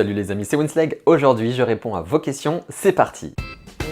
Salut les amis, c'est Winslag. Aujourd'hui, je réponds à vos questions. C'est parti.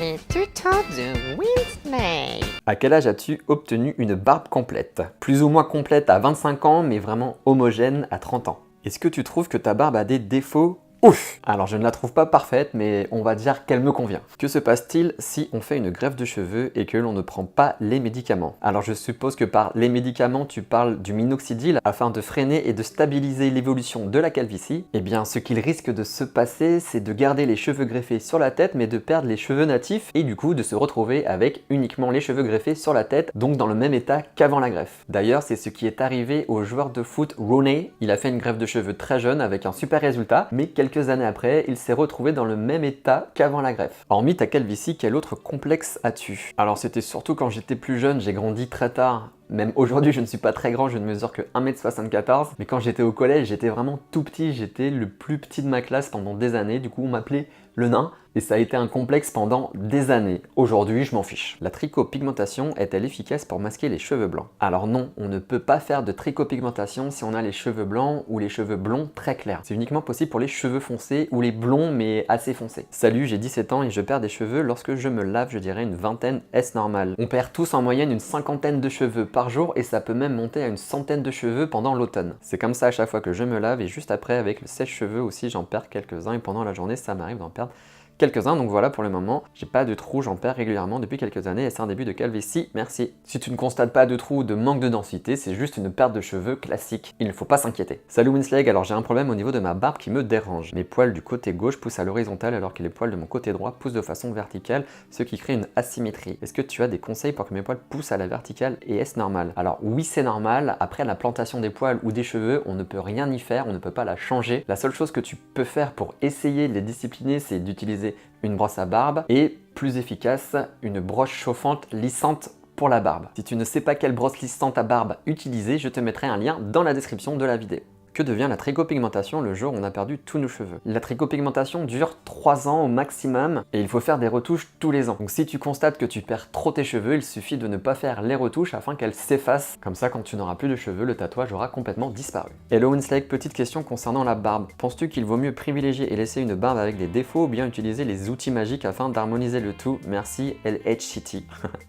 Les tutos de Winslag. À quel âge as-tu obtenu une barbe complète? Plus ou moins complète à 25 ans, mais vraiment homogène à 30 ans. Est-ce que tu trouves que ta barbe a des défauts? Ouf! Alors je ne la trouve pas parfaite, mais on va dire qu'elle me convient. Que se passe-t-il si on fait une greffe de cheveux et que l'on ne prend pas les médicaments? Alors je suppose que par les médicaments, tu parles du minoxidil afin de freiner et de stabiliser l'évolution de la calvitie. Eh bien, ce qu'il risque de se passer, c'est de garder les cheveux greffés sur la tête, mais de perdre les cheveux natifs et du coup de se retrouver avec uniquement les cheveux greffés sur la tête, donc dans le même état qu'avant la greffe. D'ailleurs, c'est ce qui est arrivé au joueur de foot Rooney. Il a fait une greffe de cheveux très jeune avec un super résultat, mais quelques années après, il s'est retrouvé dans le même état qu'avant la greffe. Hormis ta calvitie, quel autre complexe as-tu? Alors c'était surtout quand j'étais plus jeune, j'ai grandi très tard. Même aujourd'hui, je ne suis pas très grand, je ne mesure que 1m74. Mais quand j'étais au collège, j'étais vraiment tout petit. J'étais le plus petit de ma classe pendant des années. Du coup, on m'appelait le nain. Et ça a été un complexe pendant des années. Aujourd'hui, je m'en fiche. La trichopigmentation est-elle efficace pour masquer les cheveux blancs? Alors non, on ne peut pas faire de trichopigmentation si on a les cheveux blancs ou les cheveux blonds très clairs. C'est uniquement possible pour les cheveux foncés ou les blonds mais assez foncés. Salut, j'ai 17 ans et je perds des cheveux. Lorsque je me lave, je dirais une vingtaine. Est-ce normal? On perd tous en moyenne une cinquantaine de cheveux par jour et ça peut même monter à une centaine de cheveux pendant l'automne. C'est comme ça à chaque fois que je me lave et juste après avec le sèche-cheveux aussi j'en perds quelques-uns et pendant la journée ça m'arrive d'en perdre quelques-uns, donc voilà pour le moment, j'ai pas de trous, j'en perds régulièrement depuis quelques années et c'est un début de calvitie, merci. Si tu ne constates pas de trous ou de manque de densité, c'est juste une perte de cheveux classique, il ne faut pas s'inquiéter. Salut Winslag, alors j'ai un problème au niveau de ma barbe qui me dérange. Mes poils du côté gauche poussent à l'horizontale alors que les poils de mon côté droit poussent de façon verticale, ce qui crée une asymétrie. Est-ce que tu as des conseils pour que mes poils poussent à la verticale et est-ce normal? Alors oui c'est normal, après la plantation des poils ou des cheveux, on ne peut rien y faire, on ne peut pas la changer. La seule chose que tu peux faire pour essayer de les discipliner, c'est d'utiliser une brosse à barbe et, plus efficace, une brosse chauffante lissante pour la barbe. Si tu ne sais pas quelle brosse lissante à barbe utiliser, je te mettrai un lien dans la description de la vidéo. Que devient la trichopigmentation le jour où on a perdu tous nos cheveux? La trichopigmentation dure 3 ans au maximum et il faut faire des retouches tous les ans. Donc si tu constates que tu perds trop tes cheveux, il suffit de ne pas faire les retouches afin qu'elles s'effacent. Comme ça, quand tu n'auras plus de cheveux, le tatouage aura complètement disparu. Hello Winslag, petite question concernant la barbe. Penses-tu qu'il vaut mieux privilégier et laisser une barbe avec des défauts ou bien utiliser les outils magiques afin d'harmoniser le tout? Merci LHCT.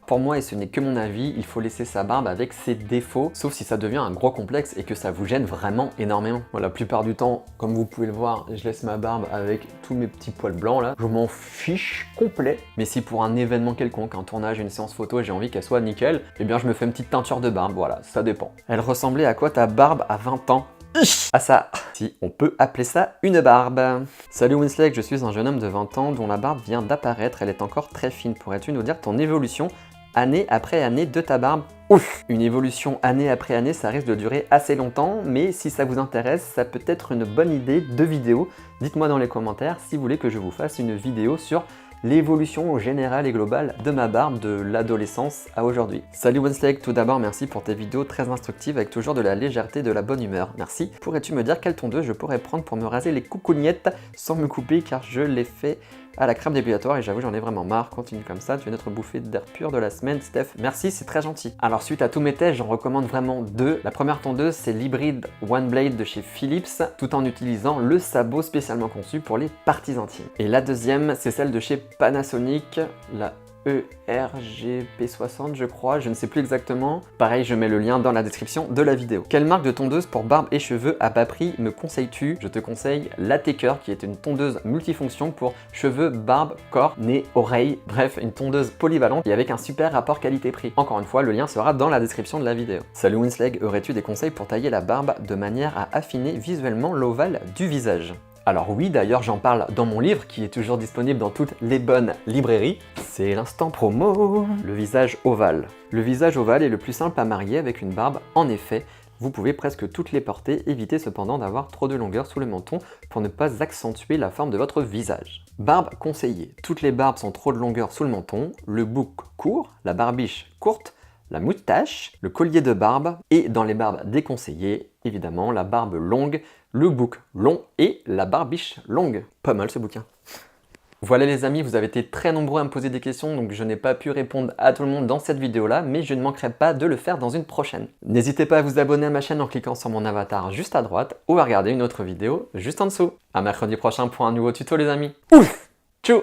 Pour moi, et ce n'est que mon avis, il faut laisser sa barbe avec ses défauts, sauf si ça devient un gros complexe et que ça vous gêne vraiment énormément. Bon, la plupart du temps, comme vous pouvez le voir, je laisse ma barbe avec tous mes petits poils blancs là. Je m'en fiche complet. Mais si pour un événement quelconque, un tournage, une séance photo, j'ai envie qu'elle soit nickel, eh bien je me fais une petite teinture de barbe, voilà, ça dépend. Elle ressemblait à quoi ta barbe à 20 ans? À ça, si on peut appeler ça une barbe. Salut Winslag, je suis un jeune homme de 20 ans dont la barbe vient d'apparaître, elle est encore très fine. Pourrais-tu nous dire ton évolution année après année de ta barbe? Ouf! Une évolution année après année, ça risque de durer assez longtemps, mais si ça vous intéresse, ça peut être une bonne idée de vidéo. Dites-moi dans les commentaires si vous voulez que je vous fasse une vidéo sur l'évolution générale et globale de ma barbe de l'adolescence à aujourd'hui. Salut Winslag, tout d'abord merci pour tes vidéos très instructives avec toujours de la légèreté, de la bonne humeur. Merci. Pourrais-tu me dire quelle tondeuse je pourrais prendre pour me raser les coucougnettes sans me couper car je l'ai fait à la crème dépilatoire et j'avoue j'en ai vraiment marre. Continue comme ça, tu es notre bouffée d'air pur de la semaine Steph. Merci, c'est très gentil. Alors suite à tous mes tests, j'en recommande vraiment deux. La première tondeuse c'est l'hybride One Blade de chez Philips tout en utilisant le sabot spécialement conçu pour les parties intimes. Et la deuxième c'est celle de chez Panasonic, la ERGP60 je crois, je ne sais plus exactement. Pareil, je mets le lien dans la description de la vidéo. Quelle marque de tondeuse pour barbe et cheveux à bas prix me conseilles-tu? Je te conseille la Taker qui est une tondeuse multifonction pour cheveux, barbe, corps, nez, oreilles, bref, une tondeuse polyvalente et avec un super rapport qualité-prix. Encore une fois, le lien sera dans la description de la vidéo. Salut Winslag, aurais-tu des conseils pour tailler la barbe de manière à affiner visuellement l'ovale du visage? Alors oui, d'ailleurs j'en parle dans mon livre qui est toujours disponible dans toutes les bonnes librairies. C'est l'instant promo. Le visage ovale. Le visage ovale est le plus simple à marier avec une barbe. En effet, vous pouvez presque toutes les porter, évitez cependant d'avoir trop de longueur sous le menton pour ne pas accentuer la forme de votre visage. Barbe conseillée. Toutes les barbes sont trop de longueur sous le menton, le bouc court, la barbiche courte, la moustache, le collier de barbe et dans les barbes déconseillées, évidemment la barbe longue, le bouc long et la barbiche longue. Pas mal ce bouquin. Voilà les amis, vous avez été très nombreux à me poser des questions, donc je n'ai pas pu répondre à tout le monde dans cette vidéo-là, mais je ne manquerai pas de le faire dans une prochaine. N'hésitez pas à vous abonner à ma chaîne en cliquant sur mon avatar juste à droite, ou à regarder une autre vidéo juste en dessous. À mercredi prochain pour un nouveau tuto les amis. Ouf! Tchou!